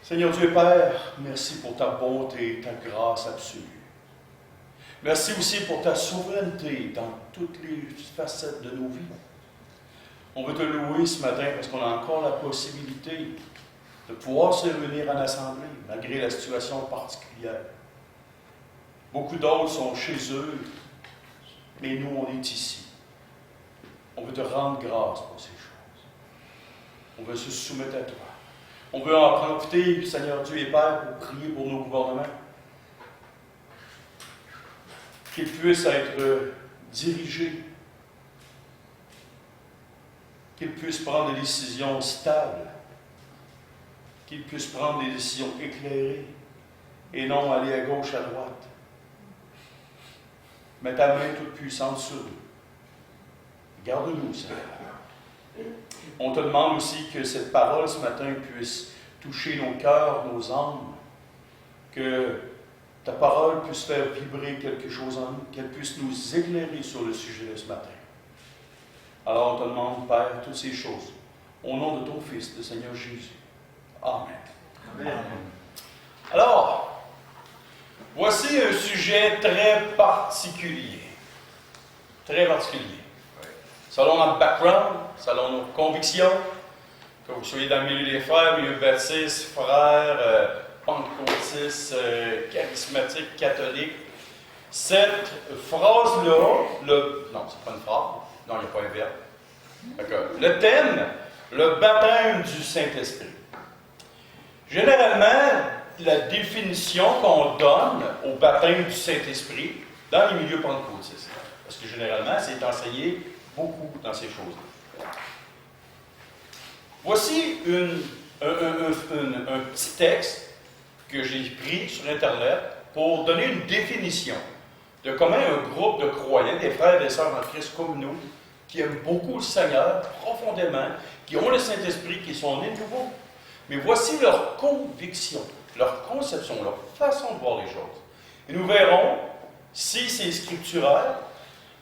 Seigneur Dieu et Père, merci pour ta bonté et ta grâce absolue. Merci aussi pour ta souveraineté dans toutes les facettes de nos vies. On veut te louer ce matin parce qu'on a encore la possibilité de pouvoir se réunir en assemblée, malgré la situation particulière. Beaucoup d'autres sont chez eux, mais nous, on est ici. On veut te rendre grâce pour ces choses. On veut se soumettre à toi. On veut en profiter, Seigneur Dieu et Père, pour prier pour nos gouvernements. Qu'ils puissent être dirigés. Qu'ils puissent prendre des décisions stables. Qu'ils puissent prendre des décisions éclairées et non aller à gauche, à droite. Mets ta main toute puissante sur eux. Garde-nous, Seigneur. On te demande aussi que cette parole ce matin puisse toucher nos cœurs, nos âmes, que ta parole puisse faire vibrer quelque chose en nous, qu'elle puisse nous éclairer sur le sujet de ce matin. Alors on te demande, Père, toutes ces choses, au nom de ton Fils, le Seigneur Jésus. Amen. Amen. Alors, voici un sujet très particulier. Très particulier. Selon notre background, selon nos convictions, que vous soyez dans le milieu des frères, milieu baptiste, frères, pentecôtistes, charismatiques, catholiques, cette phrase-là, non, c'est pas une phrase, non, il n'y a pas un verbe. D'accord. Le thème, le baptême du Saint-Esprit. Généralement, la définition qu'on donne au baptême du Saint-Esprit dans les milieux pentecôtistes, parce que généralement, c'est enseigné beaucoup dans ces choses-là. Voici un petit texte que j'ai pris sur Internet pour donner une définition de comment un groupe de croyants, des frères et des sœurs en Christ comme nous, qui aiment beaucoup le Seigneur profondément, qui ont le Saint-Esprit, qui sont nés de nouveau. Mais voici leur conviction, leur conception, leur façon de voir les choses. Et nous verrons si c'est scripturaire,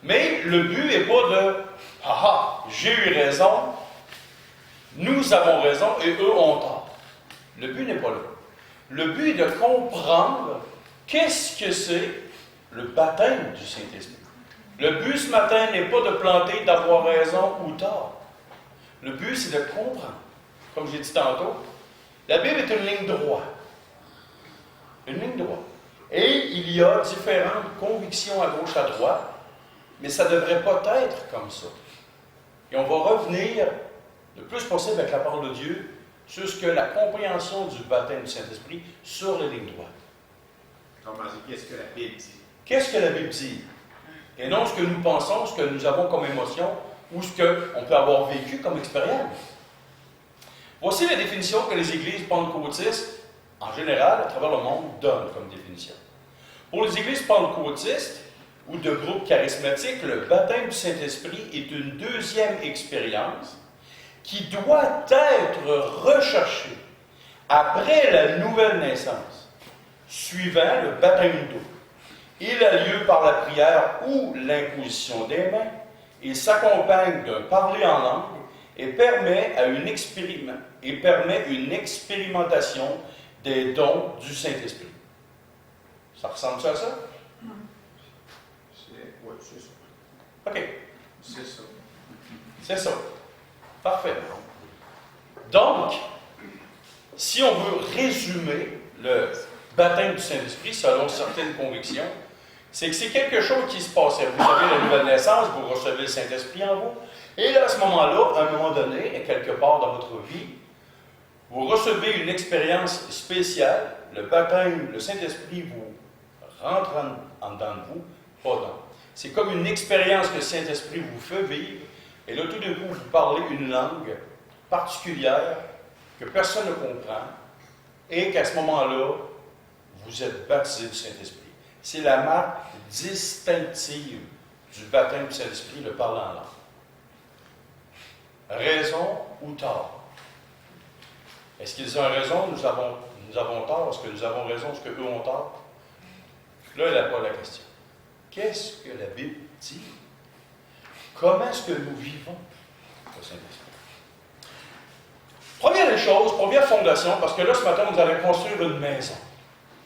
mais le but n'est pas de « Ah ah, j'ai eu raison, nous avons raison et eux ont tort ». Le but n'est pas là. Le but est de comprendre qu'est-ce que c'est le baptême du Saint-Esprit. Le but ce matin n'est pas de planter, d'avoir raison ou tort. Le but, c'est de comprendre. Comme j'ai dit tantôt, la Bible est une ligne droite. Une ligne droite. Et il y a différentes convictions à gauche, à droite, mais ça ne devrait pas être comme ça. Et on va revenir le plus possible avec la parole de Dieu sur ce que la compréhension du baptême du Saint-Esprit sur les lignes droites. Comment dire, qu'est-ce que la Bible dit? Qu'est-ce que la Bible dit? Et non ce que nous pensons, ce que nous avons comme émotion, ou ce qu'on peut avoir vécu comme expérience. Voici la définition que les églises pentecôtistes, en général, à travers le monde, donnent comme définition. Pour les églises pentecôtistes ou de groupes charismatiques, le baptême du Saint-Esprit est une deuxième expérience qui doit être recherchée après la nouvelle naissance, suivant le baptême d'eau. Il a lieu par la prière ou l'imposition des mains. Il s'accompagne d'un parler en langue et permet une expérimentation des dons du Saint-Esprit. Ça ressemble à ça? Oui, c'est ça. OK. C'est ça. C'est ça. Parfait. Donc, si on veut résumer le baptême du Saint-Esprit selon certaines convictions, c'est que c'est quelque chose qui se passait. Vous avez la nouvelle naissance, vous recevez le Saint-Esprit en vous, et là, à ce moment-là, à un moment donné, quelque part dans votre vie, vous recevez une expérience spéciale, le baptême, le Saint-Esprit vous rentre en dedans de vous, pas dans. C'est comme une expérience que le Saint-Esprit vous fait vivre, et là, tout d'un coup, vous parlez une langue particulière que personne ne comprend, et qu'à ce moment-là, vous êtes baptisé du Saint-Esprit. C'est la marque distinctive du baptême du Saint-Esprit, le parler en langue. Raison ou tort? Est-ce qu'ils ont raison? Nous avons tort. Est-ce que nous avons raison? Est-ce qu'eux ont tort? Là, il n'y a pas la question. Qu'est-ce que la Bible dit? Comment est-ce que nous vivons le Saint-Esprit? Première chose, première fondation, parce que là, ce matin, nous allons construire une maison.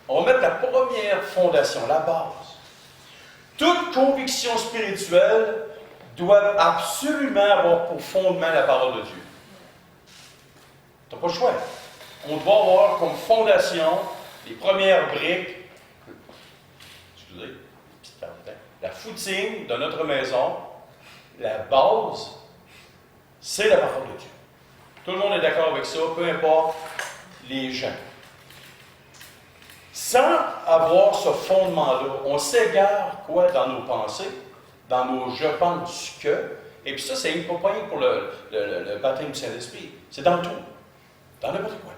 On va mettre la première fondation, la base. Toute conviction spirituelle doit absolument avoir pour fondement la parole de Dieu. Tu n'as pas le choix. On doit avoir comme fondation les premières briques, excusez, la foutine de notre maison, la base, c'est la parole de Dieu. Tout le monde est d'accord avec ça, peu importe les gens. Sans avoir ce fondement-là, on s'égare quoi dans nos pensées, dans nos je pense que, et puis ça, c'est pas rien pour le baptême du Saint-Esprit, c'est dans tout, dans n'importe quoi.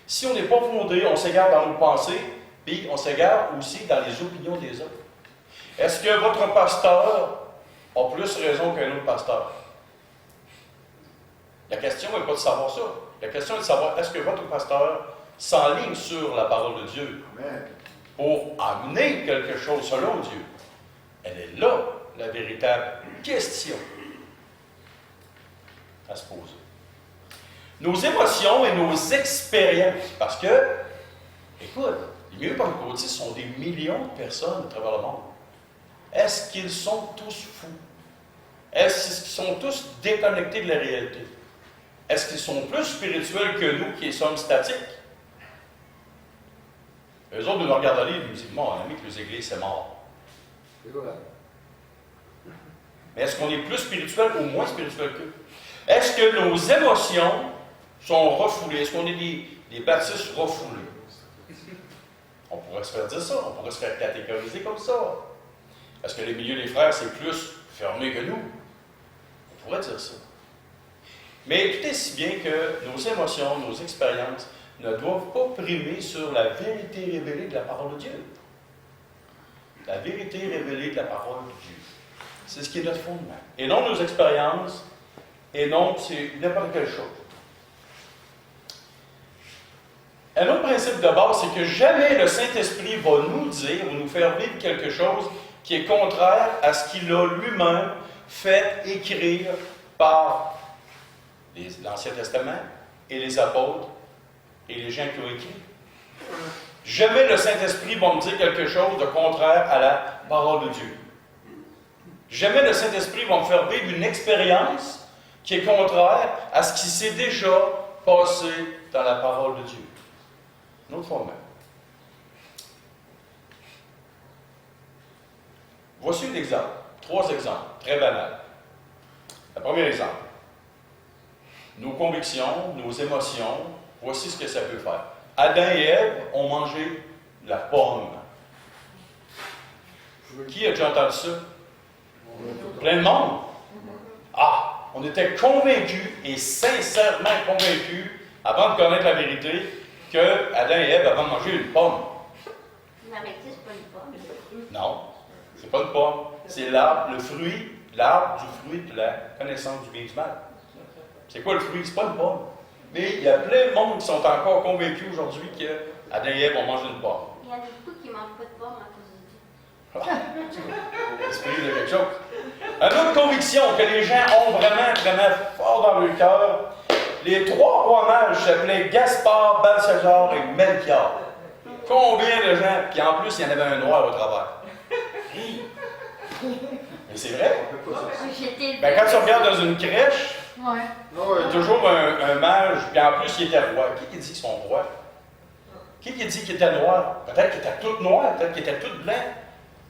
Si on n'est pas fondé, on s'égare dans nos pensées, puis on s'égare aussi dans les opinions des autres. Est-ce que votre pasteur a plus raison qu'un autre pasteur? La question n'est pas de savoir ça. La question est de savoir, est-ce que votre pasteur s'enligne sur la parole de Dieu pour amener quelque chose selon Dieu? Elle est là, la véritable question à se poser. Nos émotions et nos expériences, parce que, écoute, les milieux pentecôtistes sont des millions de personnes à travers le monde. Est-ce qu'ils sont tous fous? Est-ce qu'ils sont tous déconnectés de la réalité? Est-ce qu'ils sont plus spirituels que nous qui sommes statiques? Eux autres nous regardent aller et nous disent, mon ami, que les églises, c'est mort. Mais est-ce qu'on est plus spirituel ou moins spirituel qu'eux? Est-ce que nos émotions sont refoulées? Est-ce qu'on est des baptistes refoulés? On pourrait se faire dire ça, on pourrait se faire catégoriser comme ça. Est-ce que les milieux des frères, c'est plus fermé que nous? On pourrait dire ça. Mais tout est si bien que nos émotions, nos expériences ne doivent pas primer sur la vérité révélée de la parole de Dieu. La vérité révélée de la parole de Dieu. C'est ce qui est notre fondement. Et non nos expériences, et non c'est n'importe quelle chose. Un autre principe de base, c'est que jamais le Saint-Esprit va nous dire ou nous faire vivre quelque chose qui est contraire à ce qu'il a lui-même fait écrire par l'Ancien Testament et les apôtres et les gens qui ont écrit. Jamais le Saint-Esprit va me dire quelque chose de contraire à la parole de Dieu. Jamais le Saint-Esprit va me faire vivre une expérience qui est contraire à ce qui s'est déjà passé dans la parole de Dieu. Une autre fois même. Voici un exemple. 3 exemples, très banals. Le premier exemple. Nos convictions, nos émotions, voici ce que ça peut faire. Adam et Ève ont mangé la pomme. Qui a déjà entendu ça? Plein de monde. Ah, on était convaincus et sincèrement convaincus, avant de connaître la vérité, que Adam et Ève avaient mangé une pomme. Non, mais tu sais, c'est pas une pomme. Non, c'est pas une pomme. C'est l'arbre, le fruit, l'arbre du fruit de la connaissance du bien et du mal. C'est quoi le fruit? C'est pas une pomme. Mais il y a plein de monde qui sont encore convaincus aujourd'hui qu'Adam et Ève ont mangé une pomme. Il y en a beaucoup qui ne mangent pas de pomme à cause de Dieu. L'esprit de quelque chose. Une autre conviction que les gens ont vraiment, vraiment fort dans leur cœur, les 3 rois mages s'appelaient Gaspard, Balthazar et Melchior. Combien de gens? Puis en plus, il y en avait un noir au travers. Mais c'est vrai. Ben, quand tu regardes dans une crèche, il y a toujours un mage, puis en plus, il était roi. Qui dit qu'ils sont rois? Qui dit qu'il était noir? Peut-être qu'il était tout noir, peut-être qu'il était tout blanc.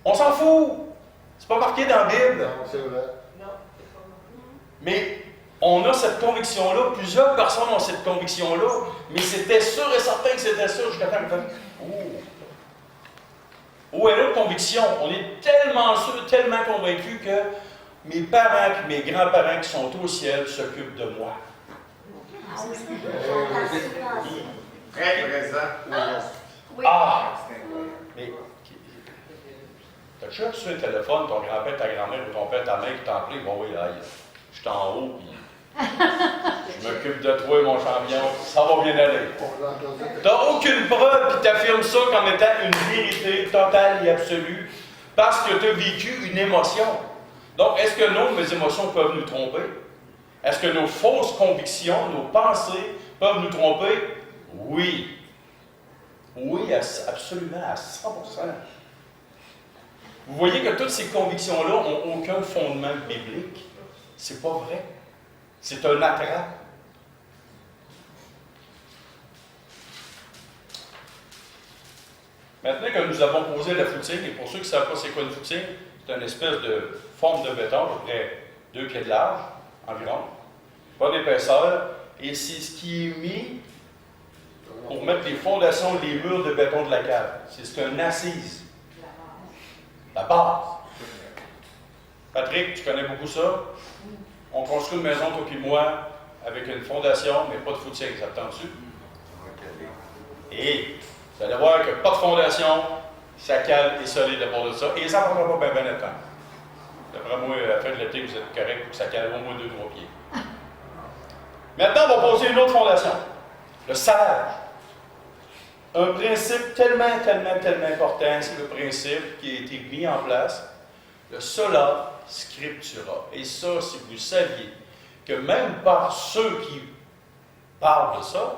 On s'en fout. C'est pas marqué dans la Bible. Non, c'est vrai. Mais on a cette conviction-là, plusieurs personnes ont cette conviction-là, mais c'était sûr et certain que c'était ça jusqu'à temps que où est l'autre conviction? On est tellement sûr, tellement convaincus que mes parents et mes grands-parents qui sont au ciel s'occupent de moi. Ah oui, Très présent. oui. Ah! Mais t'as-tu reçu un téléphone, ton grand-père, ta grand-mère ou ton père, ta mère qui t'a appelé? Bon, oui, là, je suis en haut, puis je m'occupe de toi, mon champion, ça va bien aller. T'as aucune preuve qui t'affirme ça comme étant une vérité totale et absolue, parce que tu as vécu une émotion. Donc, est-ce que nos émotions peuvent nous tromper? Est-ce que nos fausses convictions, nos pensées, peuvent nous tromper? Oui. Oui, absolument, à 100%. Vous voyez que toutes ces convictions-là n'ont aucun fondement biblique. C'est pas vrai. C'est un attrape. Maintenant que nous avons posé la foutine, et pour ceux qui ne savent pas c'est quoi une foutine, c'est une espèce de forme de béton, à peu près 2 pieds de large, environ, pas d'épaisseur, et c'est ce qui est mis pour mettre les fondations, les murs de béton de la cave. C'est une assise. La base. Patrick, tu connais beaucoup ça? On construit une maison, toi et moi, avec une fondation, mais pas de foutine, ça te tente-tu? Et vous allez voir que pas de fondation, ça cale et solide à bord de ça, et ça ne prendra pas bien de temps. D'après moi, à la fin de l'été, vous êtes correct pour que ça cale au moins 2-3 pieds. Maintenant, on va poser une autre fondation. Le sage. Un principe tellement important, c'est le principe qui a été mis en place, le sola scriptura. Et ça, si vous saviez que même par ceux qui parlent de ça,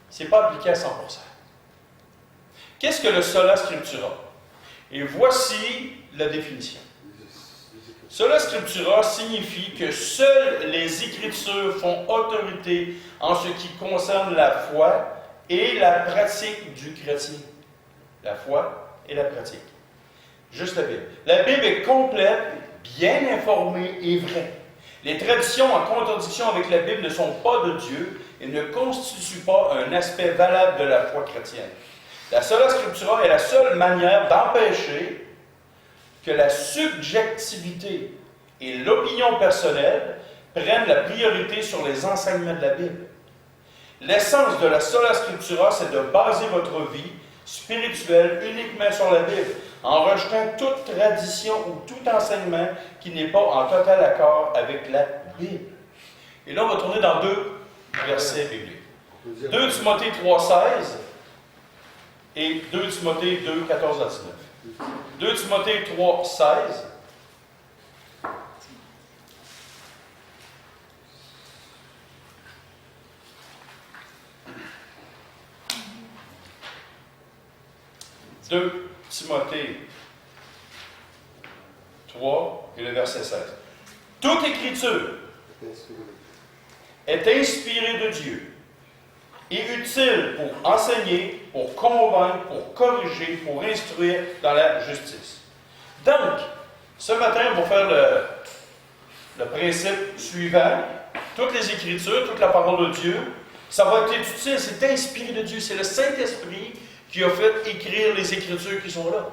ce n'est pas appliqué à 100%. Qu'est-ce que le sola scriptura? Et voici la définition. Sola scriptura signifie que seules les Écritures font autorité en ce qui concerne la foi et la pratique du chrétien. La foi et la pratique. Juste la Bible. La Bible est complète, bien informée et vraie. Les traditions en contradiction avec la Bible ne sont pas de Dieu et ne constituent pas un aspect valable de la foi chrétienne. La sola scriptura est la seule manière d'empêcher que la subjectivité et l'opinion personnelle prennent la priorité sur les enseignements de la Bible. L'essence de la sola scriptura, c'est de baser votre vie spirituelle uniquement sur la Bible, en rejetant toute tradition ou tout enseignement qui n'est pas en total accord avec la Bible. Et là, on va tourner dans 2 versets bibliques. 2 Timothée 3,16 et 2 Timothée 2, 14 à 19. 2 Timothée 3, 16. « 2 Timothée 3 et le verset 16. Toute écriture est inspirée de Dieu et utile pour enseigner, pour convaincre, pour corriger, pour instruire dans la justice. » Donc, ce matin, on va faire le principe suivant. Toutes les Écritures, toute la parole de Dieu, ça va être utile, c'est inspiré de Dieu. C'est le Saint-Esprit qui a fait écrire les Écritures qui sont là.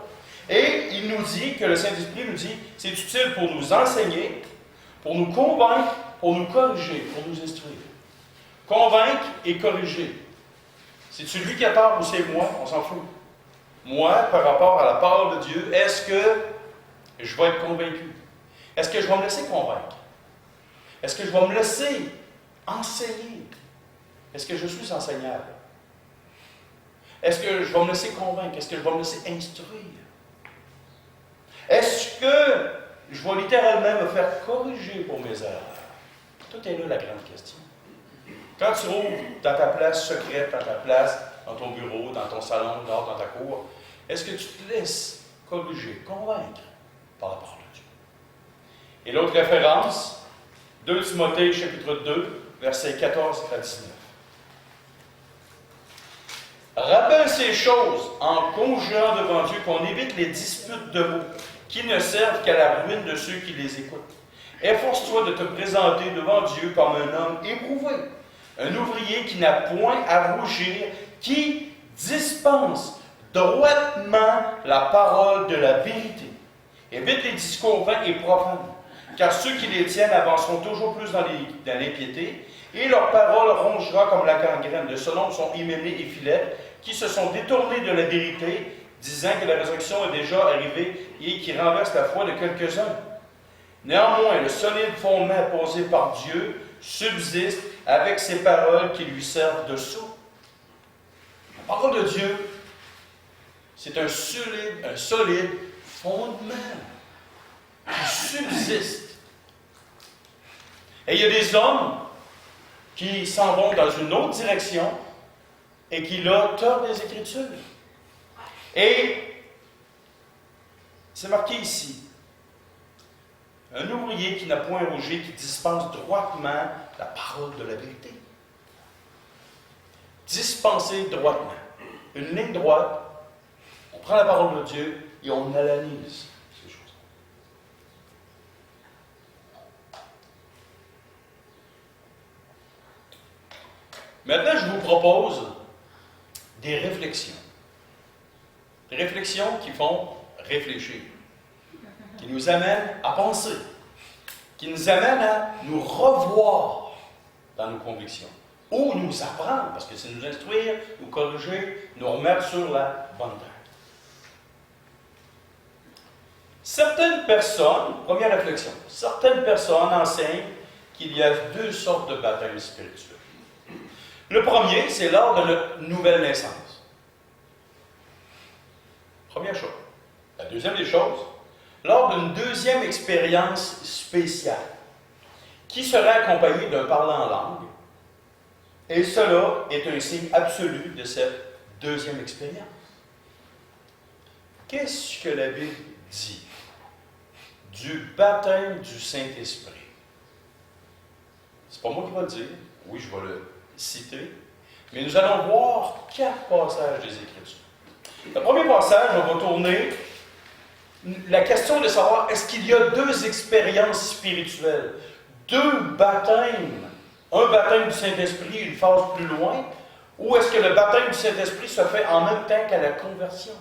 Et il nous dit, que le Saint-Esprit nous dit, c'est utile pour nous enseigner, pour nous convaincre, pour nous corriger, pour nous instruire. Convaincre et corriger. C'est-tu lui qui a tort ou c'est moi? On s'en fout. Moi, par rapport à la parole de Dieu, est-ce que je vais être convaincu? Est-ce que je vais me laisser convaincre? Est-ce que je vais me laisser enseigner? Est-ce que je suis enseignable? Est-ce que je vais me laisser convaincre? Est-ce que je vais me laisser instruire? Est-ce que je vais littéralement me faire corriger pour mes erreurs? Tout est là la grande question. Quand tu ouvres dans ta place secrète, dans ta place, dans ton bureau, dans ton salon, dehors, dans ta cour, est-ce que tu te laisses corriger, convaincre par la parole de Dieu? Et l'autre référence, 2 Timothée, chapitre 2, versets 14 à 19. Rappelle ces choses en conjurant devant Dieu qu'on évite les disputes de mots qui ne servent qu'à la ruine de ceux qui les écoutent. Efforce-toi de te présenter devant Dieu comme un homme éprouvé, un ouvrier qui n'a point à rougir, qui dispense droitement la parole de la vérité. Évite les discours vains et profanes, car ceux qui les tiennent avanceront toujours plus dans l'impiété, et leur parole rongera comme la gangrène. De ce nombre sont Hyménée et Philette, qui se sont détournés de la vérité, disant que la résurrection est déjà arrivée et qui renverse la foi de quelques-uns. Néanmoins, le solide fondement posé par Dieu subsiste avec ces paroles qui lui servent de sceau. La parole de Dieu, c'est un solide fondement qui subsiste. Et il y a des hommes qui s'en vont dans une autre direction et qui, là, tordent les Écritures. Et c'est marqué ici, un ouvrier qui n'a point rougé, qui dispense droitement la parole de la vérité. Dispenser droitement. Une ligne droite, on prend la parole de Dieu et on analyse ces choses. Maintenant, je vous propose des réflexions. Des réflexions qui font réfléchir, qui nous amènent à penser, qui nous amènent à nous revoir dans nos convictions, ou nous apprendre, parce que c'est nous instruire, nous corriger, nous remettre sur la bonne terre. Certaines personnes, première réflexion, certaines personnes enseignent qu'il y a deux sortes de baptêmes spirituels. Le premier, c'est lors de notre nouvelle naissance. Première chose. La deuxième des choses, lors d'une deuxième expérience spéciale, qui serait accompagnée d'un parlant en langue, et cela est un signe absolu de cette deuxième expérience. Qu'est-ce que la Bible dit du baptême du Saint-Esprit? C'est pas moi qui vais le dire, oui, je vais le citer, mais nous allons voir 4 passages des Écritures. Le premier passage, on va tourner la question de savoir, est-ce qu'il y a deux expériences spirituelles, deux baptêmes, un baptême du Saint-Esprit, une phase plus loin, ou est-ce que le baptême du Saint-Esprit se fait en même temps qu'à la conversion?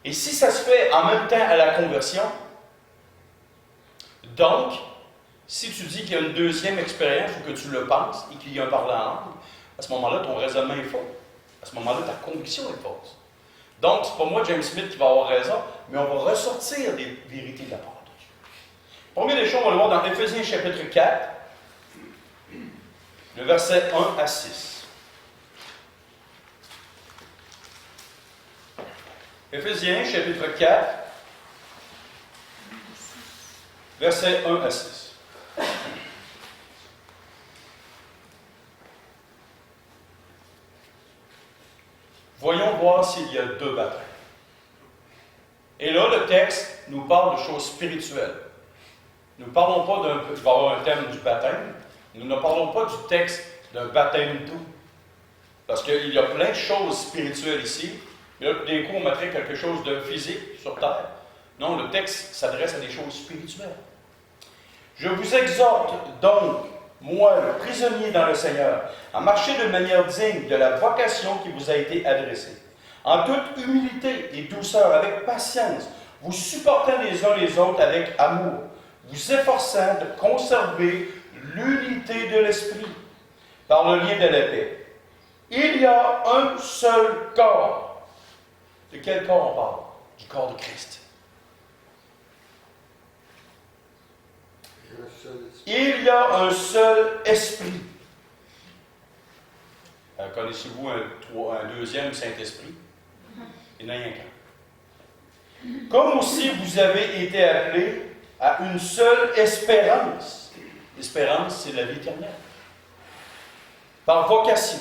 Et si ça se fait en même temps à la conversion, donc, si tu dis qu'il y a une deuxième expérience ou que tu le penses et qu'il y a un parlant en langue, à ce moment-là, ton raisonnement est faux. À ce moment-là, ta conviction est fausse. Donc, ce n'est pas moi, James Smith, qui va avoir raison, mais on va ressortir des vérités de la parole de Dieu. Première des choses, on va le voir dans Éphésiens chapitre 4, le verset 1 à 6. Éphésiens chapitre 4, verset 1 à 6. Voyons voir s'il y a deux baptêmes. Et là, le texte nous parle de choses spirituelles. Nous ne parlons pas d'un... Il va y avoir un thème du baptême. Nous ne parlons pas du texte d'un baptême doux. Parce qu'il y a plein de choses spirituelles ici. Et là, d'un coup, on mettrait quelque chose de physique sur terre. Non, le texte s'adresse à des choses spirituelles. Je vous exhorte donc, moi, le prisonnier dans le Seigneur, à marcher de manière digne de la vocation qui vous a été adressée, en toute humilité et douceur, avec patience, vous supportant les uns les autres avec amour, vous efforçant de conserver l'unité de l'esprit par le lien de la paix. Il y a un seul corps. De quel corps on parle? Du corps de Christ. Il y a un seul esprit. Connaissez-vous un deuxième Saint-Esprit? Il n'y en a rien qu'un. Comme aussi vous avez été appelés à une seule espérance. L'espérance, c'est la vie éternelle. Par vocation.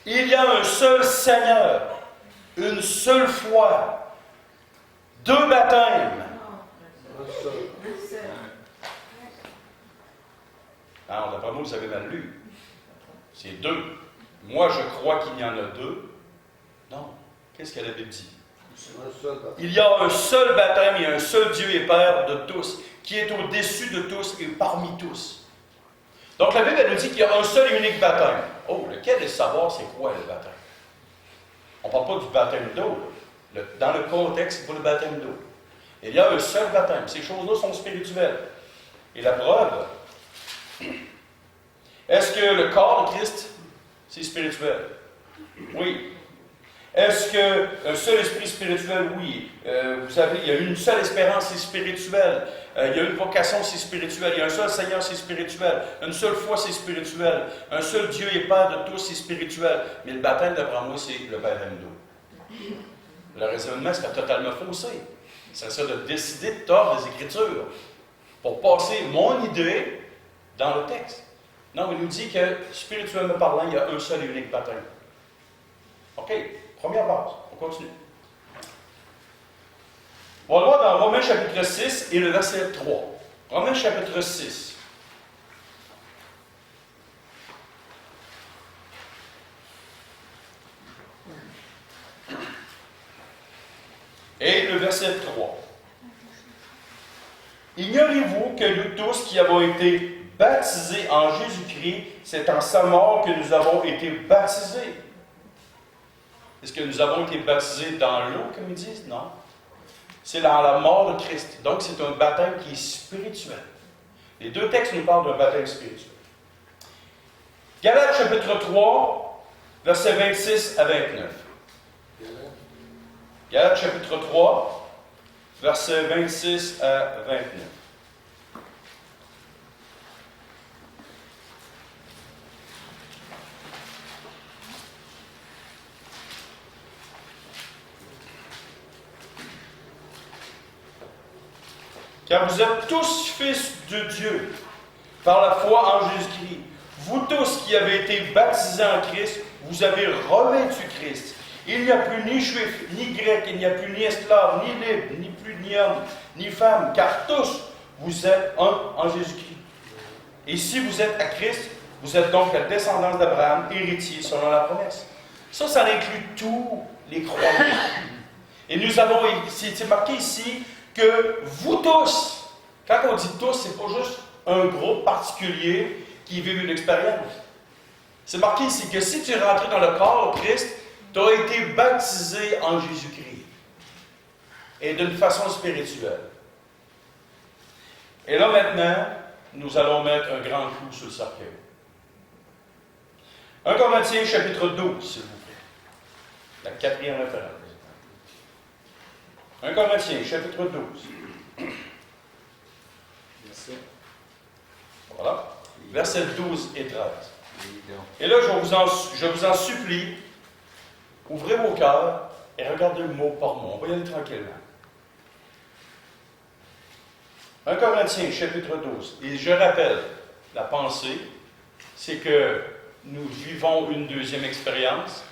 Il y a un seul Seigneur, une seule foi, deux baptêmes. Alors, d'après moi, vous avez mal lu. C'est deux. Moi, je crois qu'il y en a deux. Non. Qu'est-ce que la Bible dit? Il y a un seul baptême et un seul Dieu et Père de tous, qui est au-dessus de tous et parmi tous. Donc, la Bible, elle nous dit qu'il y a un seul et unique baptême. Oh, lequel est savoir c'est quoi le baptême? On ne parle pas du baptême d'eau. Dans le contexte, c'est pas le baptême d'eau. Il y a un seul baptême. Ces choses-là sont spirituelles. Et la preuve, est-ce que le corps de Christ, c'est spirituel? Oui. Est-ce qu'un seul esprit spirituel? Oui. Vous savez, il y a une seule espérance, c'est spirituel. Il y a une vocation, c'est spirituel. Il y a un seul Seigneur, c'est spirituel. Une seule foi, c'est spirituel. Un seul Dieu et Père de tous, c'est spirituel. Mais le baptême, d'après moi, c'est le baptême d'eau. Le raisonnement serait totalement faussé. C'est ça de décider de tordre les Écritures pour passer mon idée dans le texte. Non, il nous dit que, spirituellement parlant, il y a un seul et unique baptême. OK, première base. On continue. On va voir dans Romains chapitre 6 et le verset 3. Romains chapitre 6. Et le verset 3. Ignorez-vous que nous tous qui avons été baptisés en Jésus-Christ, c'est en sa mort que nous avons été baptisés. Est-ce que nous avons été baptisés dans l'eau, comme ils disent? Non. C'est dans la mort de Christ. Donc, c'est un baptême qui est spirituel. Les deux textes nous parlent d'un baptême spirituel. Galates chapitre 3, versets 26 à 29. Galates chapitre 3, versets 26 à 29. Car vous êtes tous fils de Dieu, par la foi en Jésus-Christ. Vous tous qui avez été baptisés en Christ, vous avez revêtu Christ. Il n'y a plus ni juif, ni grec, il n'y a plus ni esclave, ni libre, ni plus ni homme, ni femme, car tous, vous êtes un en Jésus-Christ. Et si vous êtes à Christ, vous êtes donc la descendance d'Abraham, héritier selon la promesse. Ça inclut tous les croyants. Et nous avons, c'est marqué ici, que vous tous, quand on dit tous, c'est pas juste un groupe particulier qui vit une expérience. C'est marqué ici que si tu es rentré dans le corps de Christ, tu as été baptisé en Jésus-Christ. Et d'une façon spirituelle. Et là maintenant, nous allons mettre un grand coup sur le cercueil. 1 Corinthiens chapitre 12, s'il vous plaît. La 4e référence. 1 Corinthiens chapitre 12. Voilà. Versets 12 et 13. Et là, je vous en supplie, ouvrez vos cœurs et regardez le mot par mot. On va y aller tranquillement. 1 Corinthiens, chapitre 12. Et je rappelle, la pensée, c'est que nous vivons une deuxième expérience.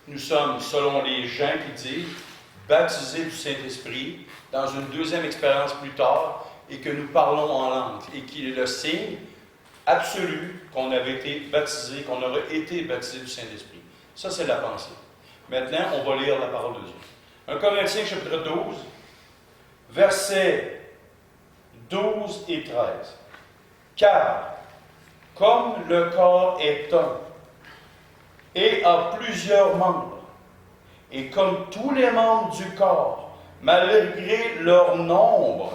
Nous sommes, selon les gens qui disent, baptisés du Saint-Esprit dans une deuxième expérience plus tard et que nous parlons en langue et qui est le signe absolu qu'on avait été baptisé, qu'on aurait été baptisé du Saint-Esprit. Ça, c'est la pensée. Maintenant, on va lire la parole de Dieu. 1 Corinthiens, chapitre 12, versets 12 et 13. Car, comme le corps est un et a plusieurs membres, et comme tous les membres du corps, malgré leur nombre,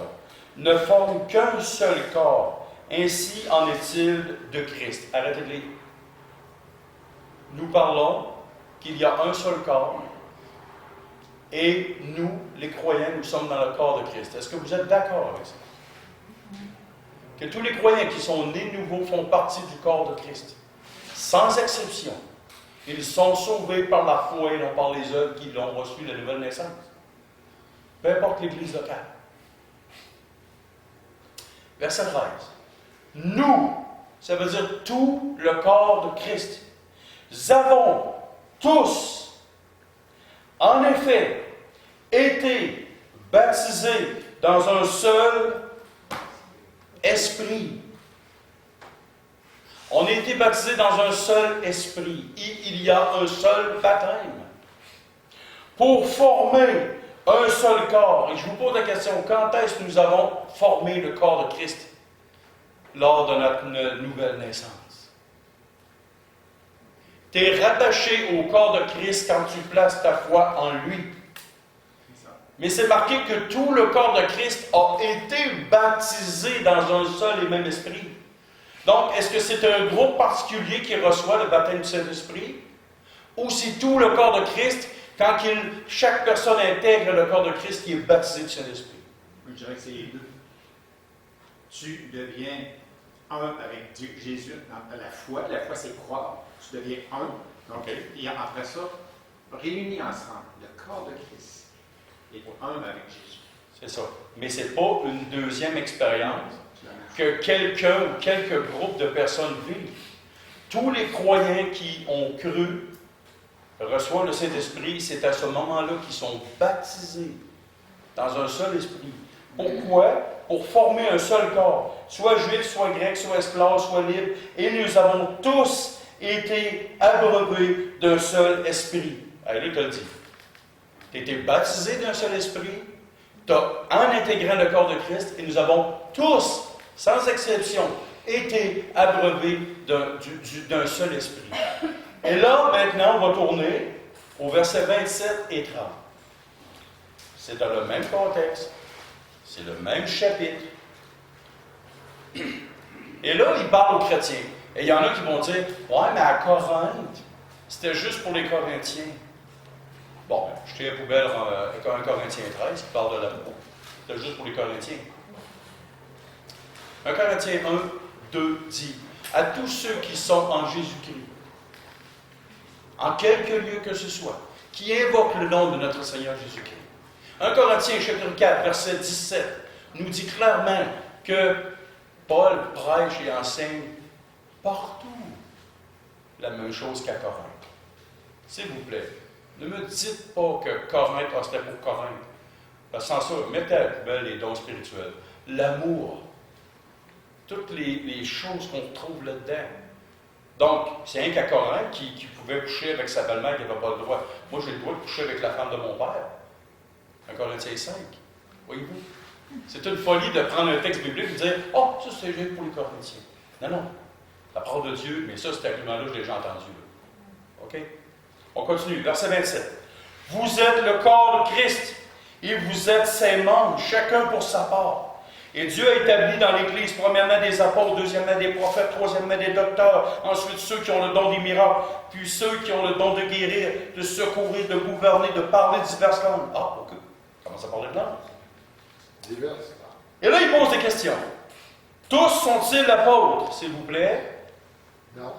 ne forment qu'un seul corps, ainsi en est-il de Christ. Arrêtez de lire. Nous parlons qu'il y a un seul corps, et nous, les croyants, nous sommes dans le corps de Christ. Est-ce que vous êtes d'accord avec ça? Que tous les croyants qui sont nés nouveaux font partie du corps de Christ. Sans exception. Ils sont sauvés par la foi et non par les œuvres qui l'ont reçu la nouvelle naissance. Peu importe l'Église locale. Verset 13. Nous, ça veut dire tout le corps de Christ, avons tous, en effet, été baptisés dans un seul esprit. On a été baptisés dans un seul esprit. Il y a un seul baptême. Pour former un seul corps. Et je vous pose la question, quand est-ce que nous avons formé le corps de Christ? Lors de notre nouvelle naissance. Tu es rattaché au corps de Christ quand tu places ta foi en lui. Mais c'est marqué que tout le corps de Christ a été baptisé dans un seul et même esprit. Donc, est-ce que c'est un groupe particulier qui reçoit le baptême du Saint-Esprit? Ou c'est tout le corps de Christ, quand chaque personne intègre le corps de Christ qui est baptisé du Saint-Esprit? Je dirais que c'est les deux. Tu deviens un avec Dieu, Jésus dans la foi. La foi, c'est croire. Tu deviens un. Donc, et après ça, réunis ensemble, le corps de Christ est un avec Jésus. C'est ça. Mais ce n'est pas une deuxième expérience que quelqu'un ou quelques groupes de personnes vivent. tous les croyants qui ont cru reçoivent le Saint-Esprit. C'est à ce moment-là qu'ils sont baptisés dans un seul esprit. Pourquoi? Pour former un seul corps, soit juif, soit grec, soit esclave, soit libre. Et nous avons tous été abreuvés d'un seul esprit. Allez, là, tu le dis. Tu as été baptisé d'un seul esprit, en intégrant le corps de Christ, et nous avons tous, sans exception, été abreuvés d'un seul esprit. Et là, maintenant, on va tourner au verset 27 et 30. C'est dans le même contexte, c'est le même chapitre. Et là, il parle aux chrétiens. Et il y en a qui vont dire, ouais, mais à Corinthe, c'était juste pour les Corinthiens. Bon, jetez la poubelle avec 1 Corinthiens 13 qui parle de l'amour. C'était juste pour les Corinthiens. 1 Corinthiens 1, 2 dit, à tous ceux qui sont en Jésus-Christ, en quelque lieu que ce soit, qui invoquent le nom de notre Seigneur Jésus-Christ. 1 Corinthiens chapitre 4, verset 17, nous dit clairement que Paul prêche et enseigne partout la même chose qu'à Corinthe. S'il vous plaît, ne me dites pas que Corinthe, c'était pour Corinthe. Parce que sans ça, mettez à la poubelle les dons spirituels. L'amour, toutes les choses qu'on trouve là-dedans. Donc, c'est rien qu'à Corinthe qui pouvait coucher avec sa belle-mère qui n'avait pas le droit. Moi, j'ai le droit de coucher avec la femme de mon père. 1 Corinthiens 5. Voyez-vous? C'est une folie de prendre un texte biblique et de dire « Oh, ça c'est juste pour les Corinthiens. » Non, non. La parole de Dieu, mais ça, cet argument-là, je l'ai déjà entendu. Là. OK? On continue. Verset 27. Vous êtes le corps de Christ et vous êtes ses membres, chacun pour sa part. Et Dieu a établi dans l'Église, premièrement des apôtres, deuxièmement des prophètes, troisièmement des docteurs, ensuite ceux qui ont le don des miracles, puis ceux qui ont le don de guérir, de secourir, de gouverner, de parler diverses langues. Ah, OK. Comment ça parle de langue? Diverses. Et là, il pose des questions. Tous sont-ils apôtres, s'il vous plaît? Non.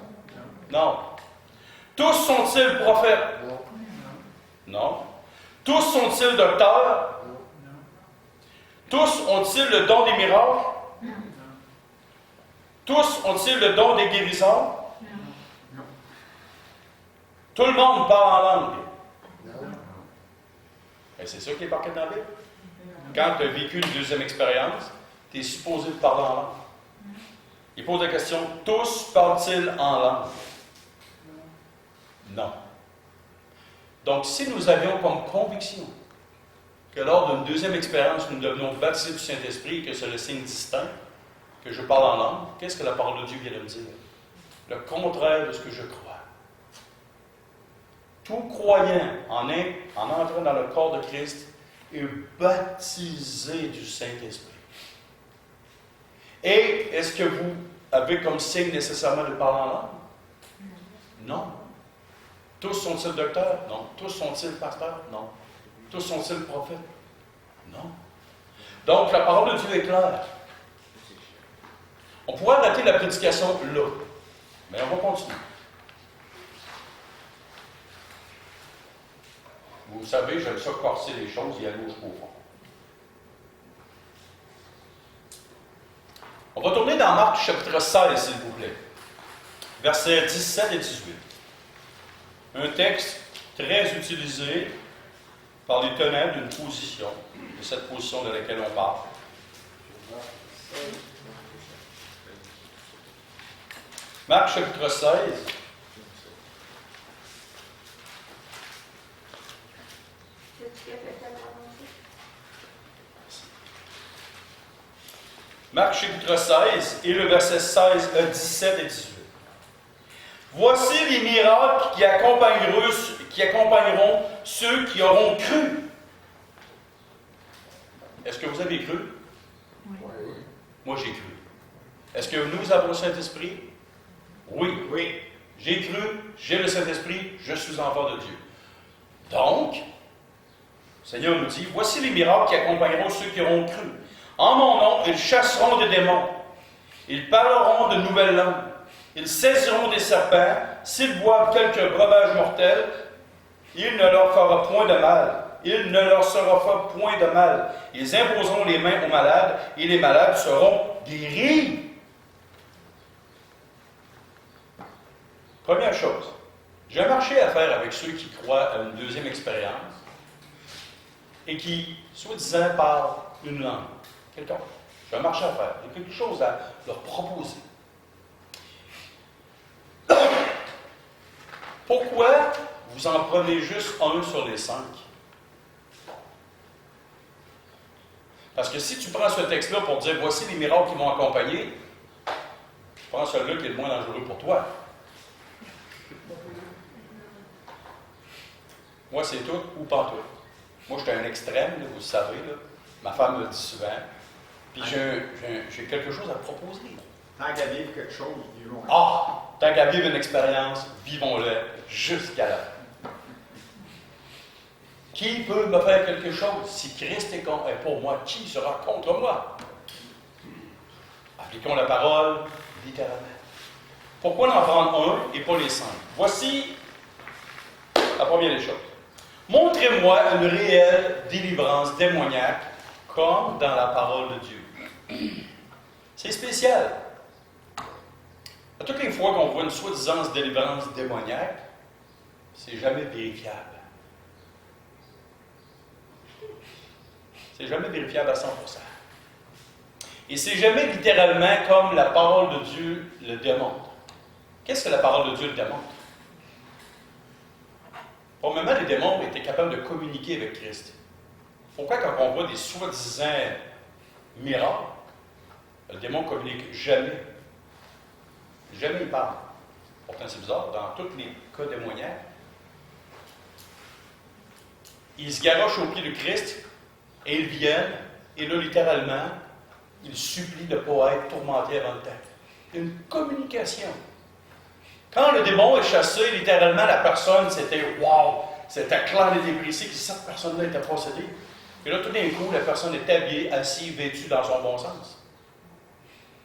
Non. Tous sont-ils prophètes? Non. Non. Tous sont-ils docteurs? Non. Tous ont-ils le don des miracles? Non. Tous ont-ils le don des guérisons? Non. Tout le monde parle en langue. Non. Et c'est ça qui est marqué dans la Bible. Quand tu as vécu une deuxième expérience, tu es supposé de parler en langue. Il pose la question, tous parlent-ils en langue? Non. Donc, si nous avions comme conviction que lors d'une deuxième expérience, nous devenions baptisés du Saint-Esprit, que c'est le signe distinct, que je parle en langue, qu'est-ce que la parole de Dieu vient de me dire? Le contraire de ce que je crois. Tout croyant en entrant dans le corps de Christ est baptisé du Saint-Esprit. Et est-ce que vous avez comme signe nécessairement de parler en langue? Non. Tous sont-ils docteurs? Non. Tous sont-ils pasteurs? Non. Tous sont-ils prophètes? Non. Donc, la parole de Dieu est claire. On pourrait arrêter la prédication là, mais on va continuer. Vous savez, j'aime ça corser les choses et aller jusqu'au fond. On va tourner dans Marc chapitre 16, s'il vous plaît. Versets 17 et 18. Un texte très utilisé par les tenants d'une position, de cette position de laquelle on parle. Marc chapitre 16. Marc chapitre 16 et le verset 17 et 18. Voici les miracles qui accompagneront ceux qui auront cru. Est-ce que vous avez cru? Oui. Moi, j'ai cru. Est-ce que nous avons le Saint-Esprit? Oui. Oui. J'ai cru, j'ai le Saint-Esprit, je suis enfant de Dieu. Donc, le Seigneur nous dit, voici les miracles qui accompagneront ceux qui auront cru. En mon nom, ils chasseront des démons. Ils parleront de nouvelles langues. Ils saisiront des serpents. S'ils boivent quelque breuvage mortel, il ne leur fera point de mal. Il ne leur sera fait point de mal. Ils imposeront les mains aux malades et les malades seront guéris. Première chose, j'ai un marché à faire avec ceux qui croient à une deuxième expérience et qui, soi-disant, parlent une langue. Quelqu'un. J'ai un marché à faire. J'ai quelque chose à leur proposer. Pourquoi vous en prenez juste un sur les 5? Parce que si tu prends ce texte-là pour dire voici les miracles qui m'ont accompagné, tu prends celui-là qui est le moins dangereux pour toi. Moi, c'est tout ou pas tout. Moi, j'étais un extrême, là, vous le savez. Là. Ma femme me le dit souvent. Puis j'ai quelque chose à proposer. Tant qu'à vivre quelque chose, vivons. Ah! Tant qu'à vivre une expérience, vivons-le jusqu'à la fin. Qui peut me faire quelque chose? Si Christ est pour moi, qui sera contre moi? Appliquons la parole littéralement. Pourquoi n'en prendre un et pas les 5? Voici la première des choses. Montrez-moi une réelle délivrance démoniaque comme dans la parole de Dieu. C'est spécial. À toutes les fois qu'on voit une soi-disant délivrance démoniaque, c'est jamais vérifiable. C'est jamais vérifiable à 100%. Et c'est jamais littéralement comme la parole de Dieu le démontre. Qu'est-ce que la parole de Dieu le démontre? Premièrement, les démons étaient capables de communiquer avec Christ. Pourquoi quand on voit des soi-disant miracles, le démon ne communique jamais? Jamais il parle. Pourtant, c'est bizarre, dans tous les cas démoniaques, ils se garochent au pied de Christ et ils viennent, et là, littéralement, ils supplient de ne pas être tourmentés avant le temps. Une communication. Quand le démon est chassé, littéralement, la personne, c'était wow, c'était clair et précis que cette personne-là était possédée. Et là, tout d'un coup, la personne est habillée, assise, vêtue dans son bon sens.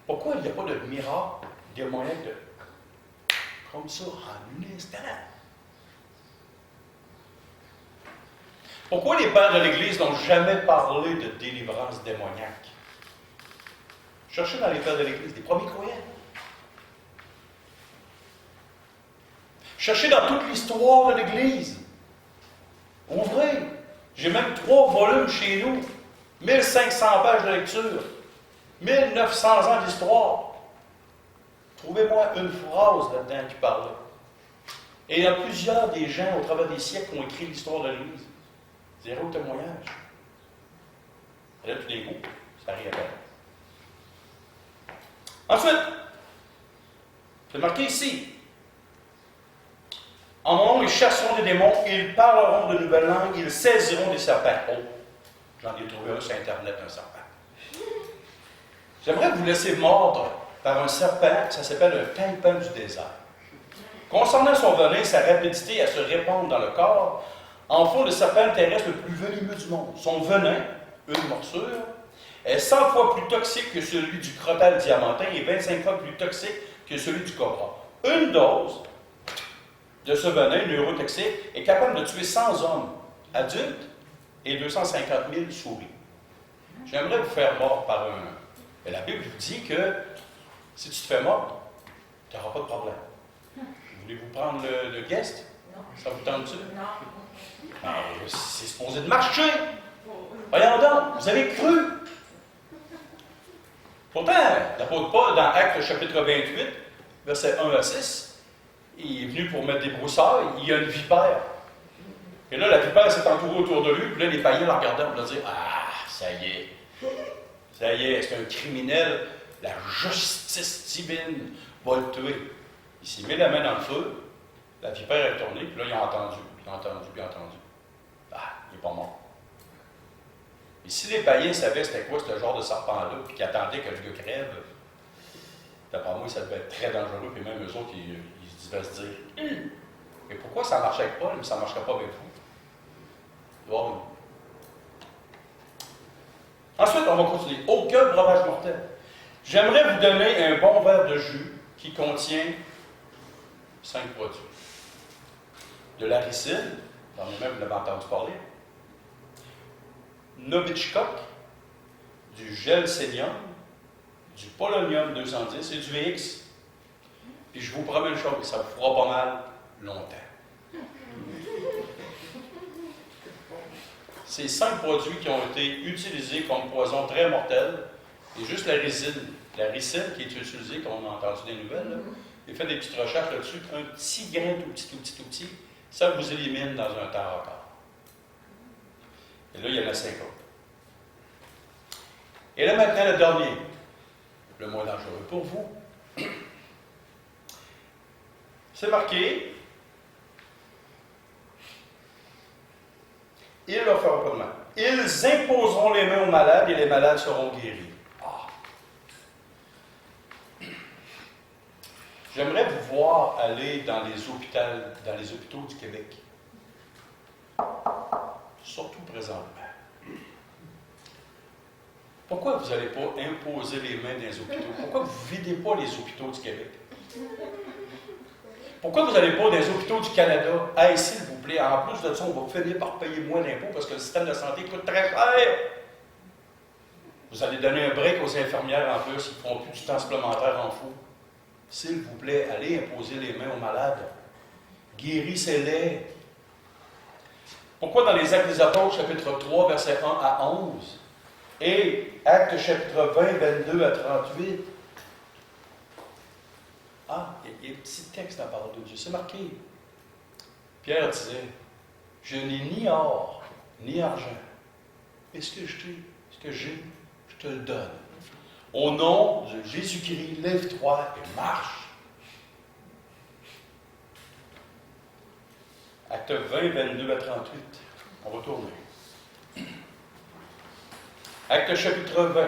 Pourquoi il n'y a pas de miracle démoniaque comme ça, en un instant? Pourquoi les pères de l'Église n'ont jamais parlé de délivrance démoniaque? Cherchez dans les pères de l'Église, des premiers croyants. Cherchez dans toute l'histoire de l'Église. Ouvrez. J'ai même 3 volumes chez nous. 1500 pages de lecture. 1900 ans d'histoire. Trouvez-moi une phrase là-dedans qui parle. Et il y a plusieurs des gens au travers des siècles qui ont écrit l'histoire de l'Église. Zéro témoignage. Et là, tout d'un coup, ça réapparaît. Ensuite, c'est marqué ici. En mon nom, ils chasseront des démons, ils parleront de nouvelles langues, ils saisiront des serpents. Oh, j'en ai trouvé un sur Internet, un serpent. J'aimerais vous laisser mordre par un serpent, ça s'appelle un tympan du désert. Concernant son venin, sa rapidité à se répandre dans le corps, en font le serpent terrestre le plus venimeux du monde. Son venin, une morsure, est 100 fois plus toxique que celui du crotale diamantin et 25 fois plus toxique que celui du cobra. Une dose de ce venin neurotoxique est capable de tuer 100 hommes adultes et 250 000 souris. J'aimerais vous faire mordre par un... Mais la Bible vous dit que si tu te fais mordre, tu n'auras pas de problème. Voulez-vous prendre le guest? Non. Ça vous tente-tu? Non. C'est supposé de marcher. Voyons donc, vous avez cru. Pourtant, l'apôtre Paul, dans Actes chapitre 28, versets 1 à 6, il est venu pour mettre des broussailles, il y a une vipère. Et là, la vipère s'est entourée autour de lui, puis là, les païens la regardaient pour leur dire ah, ça y est, c'est un criminel, la justice divine va le tuer. Il s'est mis la main dans le feu, la vipère est tournée, puis là, ils ont entendu. Ah, il n'est pas mort. Et si les païens savaient c'était quoi ce genre de serpent-là, puis qu'ils attendaient que le gars crève, d'après moi, ça devait être très dangereux, puis même eux autres, ils devaient se dire mais pourquoi ça marche avec Paul, mais ça ne marcherait pas avec vous? Bon. Ensuite, on va continuer. Aucun breuvage mortel. J'aimerais vous donner un bon verre de jus qui contient 5 produits. De la ricine, dans le même, vous l'avez entendu parler. Novichok, du gel sénium, du polonium 210 et du VX. Puis je vous promets une chose, ça vous fera pas mal longtemps. Ces 5 produits qui ont été utilisés comme poison très mortel, et juste la ricine qui est utilisée, comme on a entendu des nouvelles, là, j'ai fait des petites recherches là-dessus, un petit grain tout petit, ça vous élimine dans un temps record. Et là, il y en a 5 autres. Et là, maintenant, le dernier, le moins dangereux pour vous. C'est marqué, ils ne leur feront pas de mal. Ils imposeront les mains aux malades et les malades seront guéris. Ah. J'aimerais vous voir aller dans les hôpitaux du Québec. Surtout présentement. Pourquoi vous n'allez pas imposer les mains dans les hôpitaux? Pourquoi vous ne videz pas les hôpitaux du Québec? Pourquoi vous n'allez pas dans les hôpitaux du Canada? Hey, s'il vous plaît, en plus de ça, on va finir par payer moins d'impôts parce que le système de santé coûte très cher. Vous allez donner un break aux infirmières en plus, ils ne feront plus du temps supplémentaire en fou. S'il vous plaît, allez imposer les mains aux malades. Guérissez-les. Pourquoi dans les Actes des Apôtres, chapitre 3, versets 1 à 11, et Actes chapitre 20, 22 à 38, il y a un petit texte dans la parole de Dieu, c'est marqué. Pierre disait, je n'ai ni or, ni argent. Et ce que j'ai, je te le donne. Au nom de Jésus-Christ, lève-toi et marche. Acte 20, 22 à 38. On va tourner. Acte chapitre 20,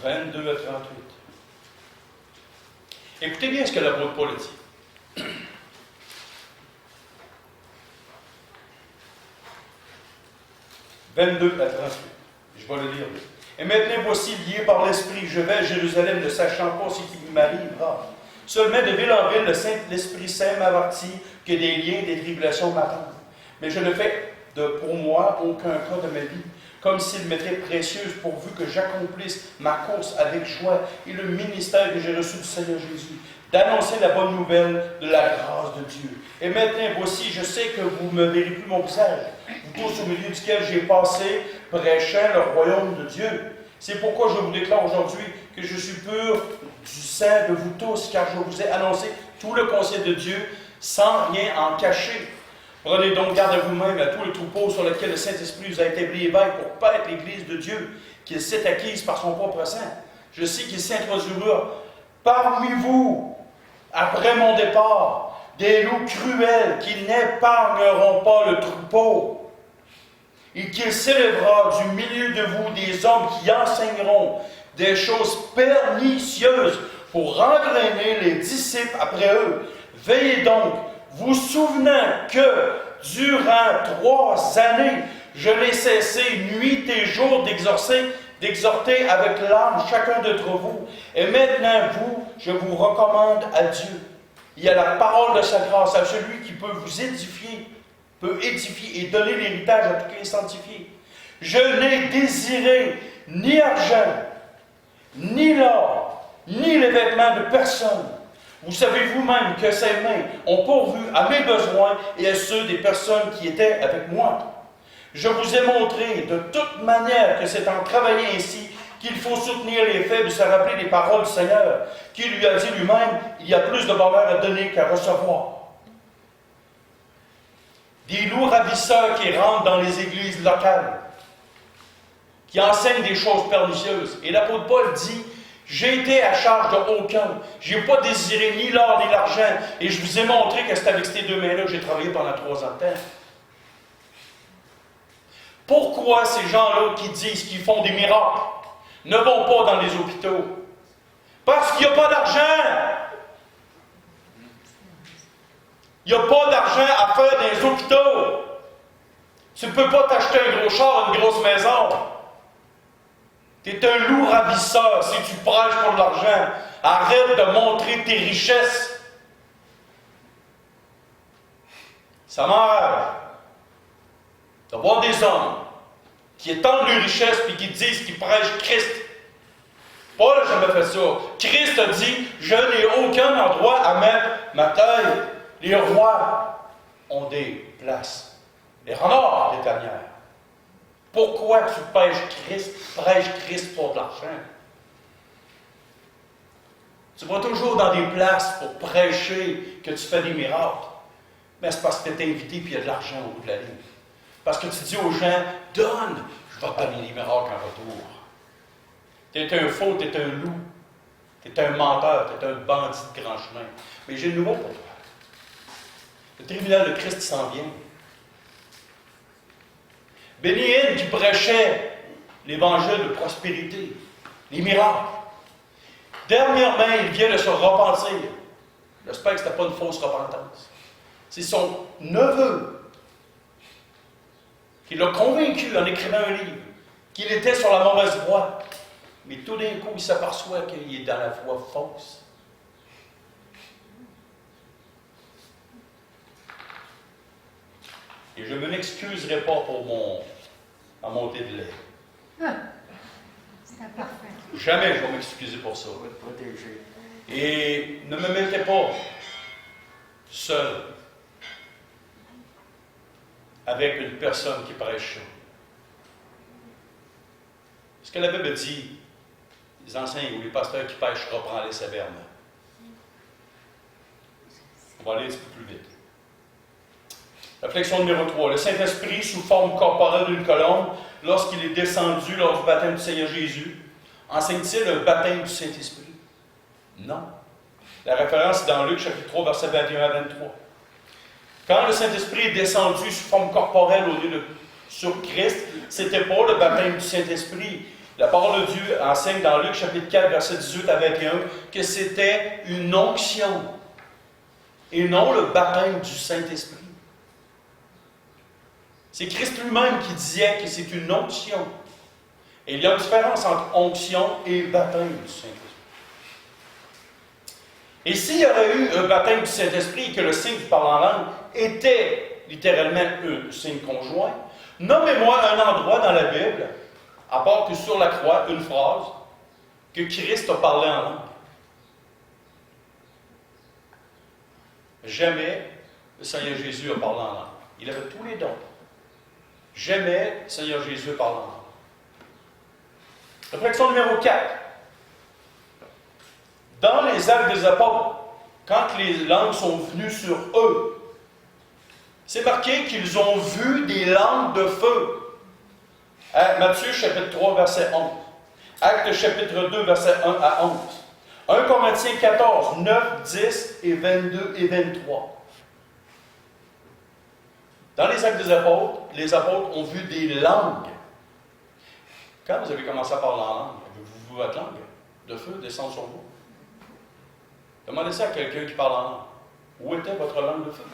22 à 38. Écoutez bien ce que l'apôtre Paul dit. 22 à 38. Je vais le lire. Et maintenant, voici, lié par l'Esprit, je vais à Jérusalem, ne sachant pas ce qui m'arrivera. Seulement de ville en ville, l'Esprit Saint m'avertit que des liens, des tribulations m'attendent. Mais je ne fais pour moi aucun cas de ma vie, comme s'il m'était précieuse, pourvu que j'accomplisse ma course avec joie et le ministère que j'ai reçu du Seigneur Jésus, d'annoncer la bonne nouvelle de la grâce de Dieu. Et maintenant, voici, je sais que vous ne me verrez plus mon visage, vous tous au milieu duquel j'ai passé, prêchant le royaume de Dieu. C'est pourquoi je vous déclare aujourd'hui que je suis pur du sang de vous tous, car je vous ai annoncé tout le conseil de Dieu, sans rien en cacher. Prenez donc garde à vous-même, à tout le troupeau sur lequel le Saint-Esprit vous a établi évêque pour paître l'Église de Dieu, qu'il s'est acquise par son propre sang. Je sais qu'il s'introduira parmi vous, après mon départ, des loups cruels qui n'épargneront pas le troupeau, et qu'il s'élèvera du milieu de vous des hommes qui enseigneront des choses pernicieuses pour entraîner les disciples après eux. Veillez donc, vous souvenant que durant 3 années, je n'ai cessé nuit et jour d'exhorter avec larmes chacun d'entre vous. Et maintenant, je vous recommande à Dieu. Il y a la parole de sa grâce, à celui qui peut vous édifier, et donner l'héritage à tous les sanctifiés. Je n'ai désiré ni argent, ni l'or, ni les vêtements de personne. Vous savez vous-même que ces mains ont pourvu à mes besoins et à ceux des personnes qui étaient avec moi. Je vous ai montré de toute manière que c'est en travaillant ainsi qu'il faut soutenir les faibles et se rappeler les paroles du Seigneur, qui lui a dit lui-même, il y a plus de bonheur à donner qu'à recevoir. Des loups ravisseurs qui rentrent dans les églises locales, qui enseignent des choses pernicieuses. Et l'apôtre Paul dit, j'ai été à charge de aucun. Je n'ai pas désiré ni l'or ni l'argent. Et je vous ai montré que c'est avec ces 2 mains-là que j'ai travaillé pendant 3 ans de temps. Pourquoi ces gens-là qui disent qu'ils font des miracles ne vont pas dans les hôpitaux? Parce qu'il n'y a pas d'argent. Il n'y a pas d'argent à faire dans les hôpitaux. Tu ne peux pas t'acheter un gros char, une grosse maison. Tu es un loup ravisseur si tu prêches pour de l'argent. Arrête de montrer tes richesses. Ça m'arrête de voir des hommes qui étendent leurs richesses et qui disent qu'ils prêchent Christ. Paul n'a jamais fait ça. Christ a dit, je n'ai aucun endroit à mettre ma tête. Les rois ont des places. Les renards, des tanières. Pourquoi tu prêches Christ pour de l'argent? Tu vas toujours dans des places pour prêcher que tu fais des miracles. Mais c'est parce que tu es invité et il y a de l'argent au bout de la ligne. Parce que tu dis aux gens, donne, je vais te donner des miracles en retour. Tu es un faux, tu es un loup. Tu es un menteur, tu es un bandit de grand chemin. Mais j'ai une nouvelle pour toi. Le tribunal de Christ s'en vient. Bénéine qui prêchait l'évangile de prospérité, les miracles. Dernièrement, il vient de se repentir. J'espère que ce n'était pas une fausse repentance. C'est son neveu qui l'a convaincu en écrivant un livre qu'il était sur la mauvaise voie. Mais tout d'un coup, il s'aperçoit qu'il est dans la voie fausse. Et je ne m'excuserai pas pour ma montée de lait. C'est parfait. Jamais je vais m'excuser pour ça. On va te protéger. Et ne me mettez pas seul avec une personne qui prêche ça. Ce que la Bible dit, les enseignants ou les pasteurs qui prêchent reprend-les sévèrement. On va aller un petit peu plus vite. Réflexion numéro 3. Le Saint-Esprit, sous forme corporelle d'une colombe, lorsqu'il est descendu lors du baptême du Seigneur Jésus, enseigne-t-il le baptême du Saint-Esprit? Non. La référence est dans Luc chapitre 3, versets 21 à 23. Quand le Saint-Esprit est descendu sous forme corporelle au lieu de sur Christ, c'était pas le baptême du Saint-Esprit. La parole de Dieu enseigne dans Luc chapitre 4, versets 18 à 21, que c'était une onction et non le baptême du Saint-Esprit. C'est Christ lui-même qui disait que c'est une onction. Et il y a une différence entre onction et baptême du Saint-Esprit. Et s'il y aurait eu un baptême du Saint-Esprit et que le signe du parler en langue était littéralement un signe conjoint, nommez-moi un endroit dans la Bible, à part que sur la croix, une phrase, que Christ a parlé en langue. Jamais le Seigneur Jésus a parlé en langue. Il avait tous les dons. Jamais le Seigneur Jésus a parlé en langue. Réflexion numéro 4. Dans les Actes des Apôtres, quand les langues sont venues sur eux, c'est marqué qu'ils ont vu des langues de feu. Matthieu chapitre 3, verset 11. Actes chapitre 2, verset 1 à 11. 1 Corinthiens 14, 9, 10 et 22 et 23. Dans les Actes des Apôtres, les apôtres ont vu des langues. Quand vous avez commencé à parler en langue, avez-vous vu votre langue de feu descendre sur vous? Demandez ça à quelqu'un qui parle en langue. Où était votre langue de feu?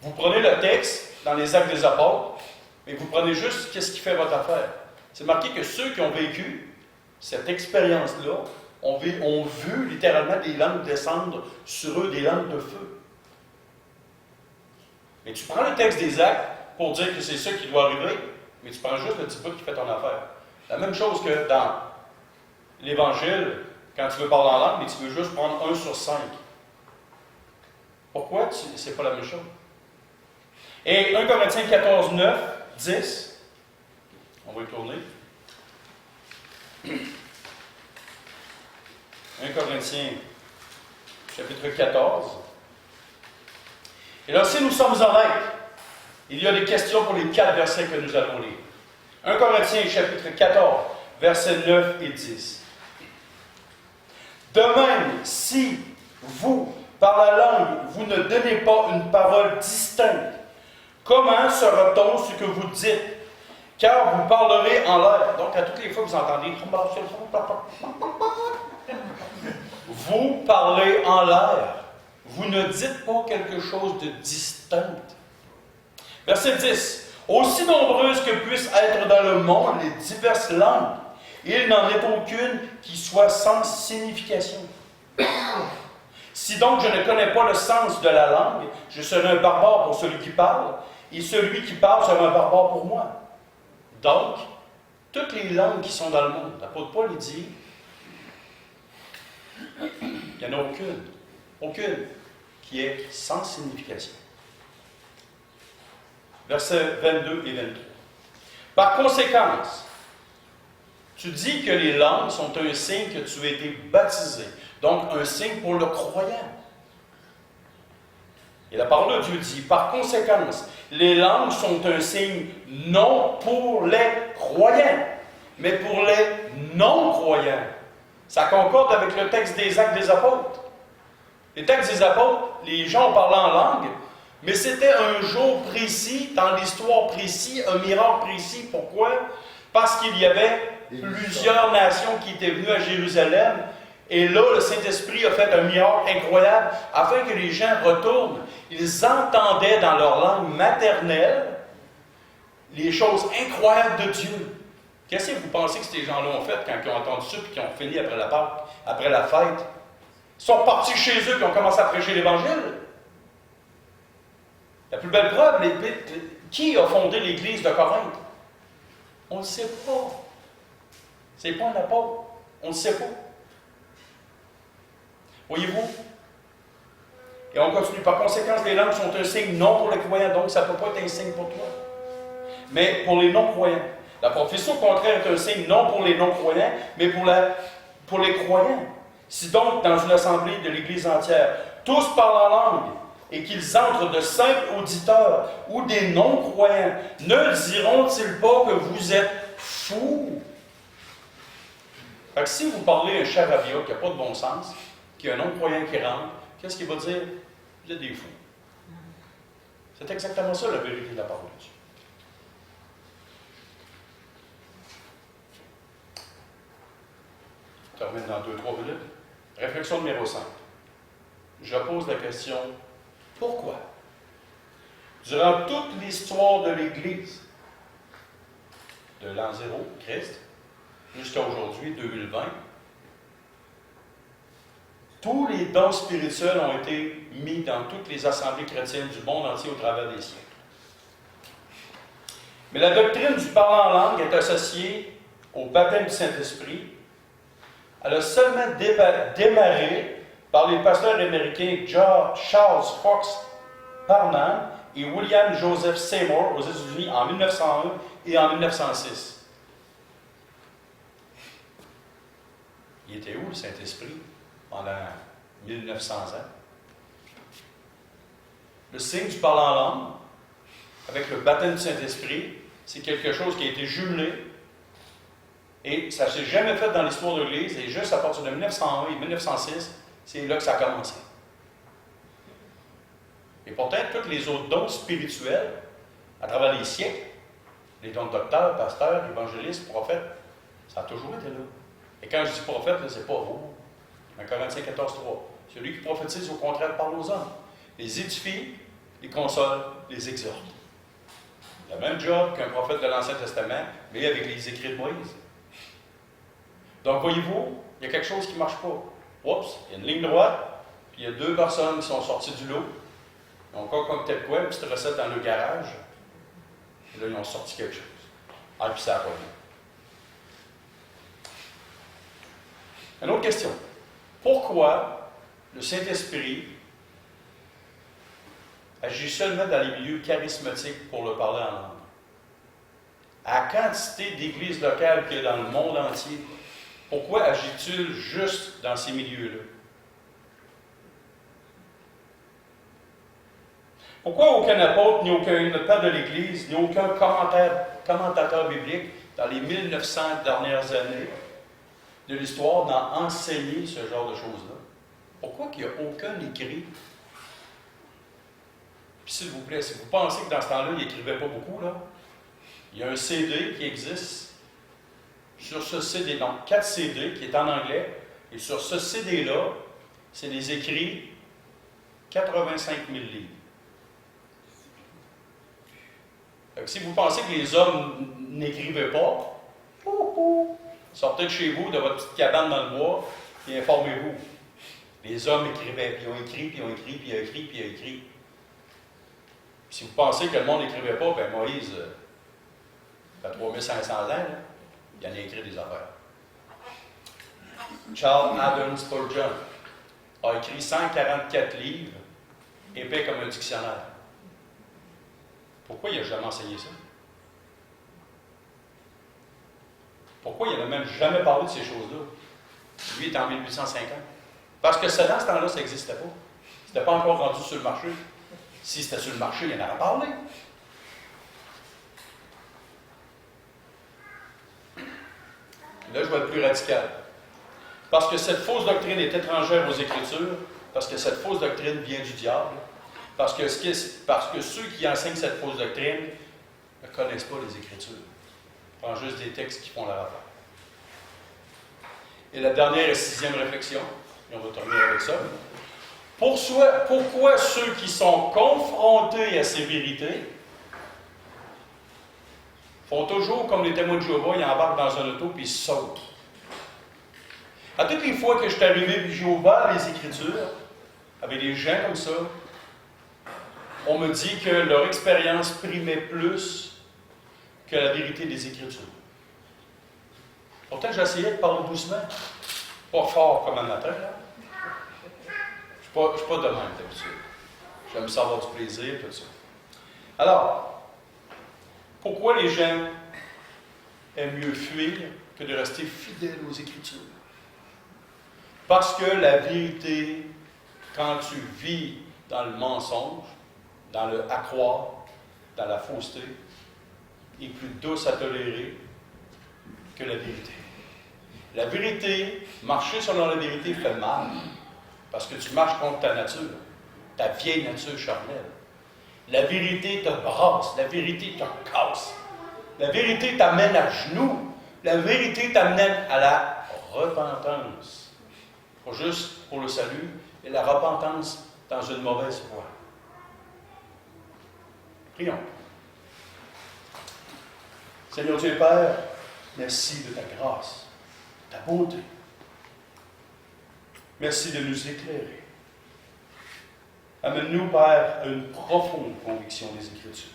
Vous prenez le texte dans les Actes des Apôtres, mais vous prenez juste qu'est-ce qui fait votre affaire. C'est marqué que ceux qui ont vécu cette expérience-là ont vu littéralement des langues descendre sur eux, des langues de feu. Mais tu prends le texte des Actes pour dire que c'est ça qui doit arriver, mais tu prends juste le petit bout qui fait ton affaire. La même chose que dans l'Évangile, quand tu veux parler en langue, mais tu veux juste prendre 1 sur 5. Pourquoi c'est pas la même chose? Et 1 Corinthiens 14, 9, 10, on va y tourner. 1 Corinthiens, chapitre 14. Et là, si nous sommes honnêtes, il y a des questions pour les 4 versets que nous allons lire. 1 Corinthiens, chapitre 14, versets 9 et 10. De même, si vous, par la langue, vous ne donnez pas une parole distincte, comment saura-t-on ce que vous dites? Car vous parlerez en l'air. Donc, à toutes les fois que vous entendez, vous parlez en l'air. Vous ne dites pas quelque chose de distinct. Verset 10. Aussi nombreuses que puissent être dans le monde les diverses langues, il n'en est aucune qui soit sans signification. Si donc je ne connais pas le sens de la langue, je serai un barbare pour celui qui parle, et celui qui parle sera un barbare pour moi. Donc, toutes les langues qui sont dans le monde, l'apôtre Paul dit, Il n'y en a aucune. Aucune qui est sans signification. Versets 22 et 23. Par conséquence, tu dis que les langues sont un signe que tu as été baptisé. Donc, un signe pour le croyant. Et la parole de Dieu dit, par conséquence, les langues sont un signe non pour les croyants, mais pour les non-croyants. Ça concorde avec le texte des Actes des Apôtres. Les textes des Apôtres, les gens parlaient en langue, mais c'était un jour précis, dans l'histoire précise, un miracle précis. Pourquoi? Parce qu'il y avait plusieurs nations qui étaient venues à Jérusalem, et là, le Saint-Esprit a fait un miracle incroyable, afin que les gens retournent. Ils entendaient dans leur langue maternelle les choses incroyables de Dieu. Qu'est-ce que vous pensez que ces gens-là ont fait quand ils ont entendu ça et qu'ils ont fini après la Pâque, après la fête? Ils sont partis chez eux et ont commencé à prêcher l'Évangile. La plus belle preuve, qui a fondé l'Église de Corinthe? On ne le sait pas. Ce n'est pas un apôtre. On ne le sait pas. Voyez-vous? Et on continue. Par conséquent, les langues sont un signe non pour les croyants, donc ça ne peut pas être un signe pour toi. Mais pour les non-croyants. La prophétie, au contraire, est un signe non pour les non-croyants, mais pour les croyants. Si donc, dans une assemblée de l'Église entière, tous parlent en langue, et qu'ils entrent de simples auditeurs ou des non-croyants, ne diront-ils pas que vous êtes fous? Fait que si vous parlez un charabia qui n'a pas de bon sens, qu'il y a un non-croyant qui rentre, qu'est-ce qu'il va dire? Vous êtes des fous. C'est exactement ça la vérité de la parole de Dieu. Je termine dans 2-3 minutes. Réflexion numéro 5. Je pose la question, pourquoi? Durant toute l'histoire de l'Église, de l'an 0, Christ, jusqu'à aujourd'hui, 2020, tous les dons spirituels ont été mis dans toutes les assemblées chrétiennes du monde entier au travers des siècles. Mais la doctrine du parler en langue est associée au baptême du Saint-Esprit. Elle a seulement démarré par les pasteurs américains Charles Fox Parham et William Joseph Seymour aux États-Unis en 1901 et en 1906. Il était où le Saint-Esprit pendant 1900 ans? Le signe du parler en langue, avec le baptême du Saint-Esprit, c'est quelque chose qui a été jumelé. Et ça ne s'est jamais fait dans l'histoire de l'Église, et juste à partir de 1901 et 1906, c'est là que ça a commencé. Et pourtant, tous les autres dons spirituels, à travers les siècles, les dons de docteur, pasteur, évangéliste, prophète, ça a toujours été là. Et quand je dis prophète, ce n'est pas vous. Dans Corinthiens 14:3. Celui qui prophétise, au contraire, parle aux hommes. Les édifie, les console, les exhorte. Le même job qu'un prophète de l'Ancien Testament, mais avec les écrits de Moïse. Donc, voyez-vous, il y a quelque chose qui ne marche pas. Oups, il y a une ligne droite, puis il y a deux personnes qui sont sorties du lot. Ils ont concocté de quoi, une petite recette dans le garage. Et là, ils ont sorti quelque chose. Ah, puis ça a pas vu. Une autre question. Pourquoi le Saint-Esprit agit seulement dans les milieux charismatiques pour le parler en langue? À la quantité d'églises locales qu'il y a dans le monde entier, pourquoi agit-il juste dans ces milieux-là? Pourquoi aucun apôtre, ni aucun père de l'Église, ni aucun commentateur biblique dans les 1900 dernières années de l'histoire n'a enseigné ce genre de choses-là? Pourquoi il n'y a aucun écrit? Puis s'il vous plaît, si vous pensez que dans ce temps-là, il n'écrivait pas beaucoup, là, il y a un CD qui existe. Sur ce CD, donc 4 CD qui est en anglais, et sur ce CD-là, c'est des écrits 85 000 livres. Donc, si vous pensez que les hommes n'écrivaient pas, sortez de chez vous, de votre petite cabane dans le bois, et informez-vous. Les hommes écrivaient, puis ils ont écrit, puis ils ont écrit, puis ils ont écrit, puis ils ont écrit. Si vous pensez que le monde n'écrivait pas, bien Moïse, ça fait 3500 ans, là, il en a écrit des affaires. Charles Haddon Spurgeon, a écrit 144 livres, épais comme un dictionnaire. Pourquoi il n'a jamais enseigné ça? Pourquoi il n'a même jamais parlé de ces choses-là? Lui est en 1850. Parce que ça, dans ce temps-là, ça n'existait pas. C'était pas encore rendu sur le marché. Si c'était sur le marché, il en aurait parlé. Là, je vais être plus radical. Parce que cette fausse doctrine est étrangère aux Écritures, parce que cette fausse doctrine vient du diable, parce que ceux qui enseignent cette fausse doctrine ne connaissent pas les Écritures. Ils prennent juste des textes qui font leur affaire. Et la dernière et sixième réflexion, et on va terminer avec ça. Pourquoi ceux qui sont confrontés à ces vérités font toujours comme les témoins de Jéhovah, ils embarquent dans un auto puis ils sautent? À toutes les fois que je suis arrivé et j'ai ouvert les Écritures, avec des gens comme ça, on me dit que leur expérience primait plus que la vérité des Écritures. Pourtant, j'essayais de parler doucement. Pas fort comme un matin, là. Je ne suis pas de même d'habitude. J'aime ça avoir du plaisir, tout ça. Alors, pourquoi les gens aiment mieux fuir que de rester fidèles aux Écritures? Parce que la vérité, quand tu vis dans le mensonge, dans le à croire, dans la fausseté, est plus douce à tolérer que la vérité. La vérité, marcher selon la vérité fait mal, parce que tu marches contre ta nature, ta vieille nature charnelle. La vérité te brasse, la vérité te casse. La vérité t'amène à genoux. La vérité t'amène à la repentance. Pas juste pour le salut, et la repentance dans une mauvaise voie. Prions. Seigneur Dieu et Père, merci de ta grâce, de ta beauté. Merci de nous éclairer. Amène-nous, Père, à une profonde conviction des Écritures.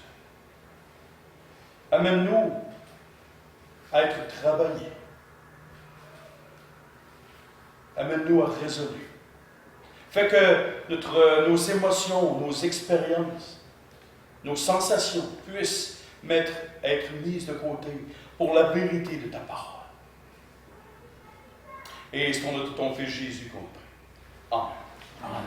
Amène-nous à être travaillés. Amène-nous à raisonner. Fais que nos émotions, nos expériences, nos sensations puissent être mises de côté pour la vérité de ta parole. Et c'est au nom de ton Fils Jésus qu'on prie. Amen. Amen.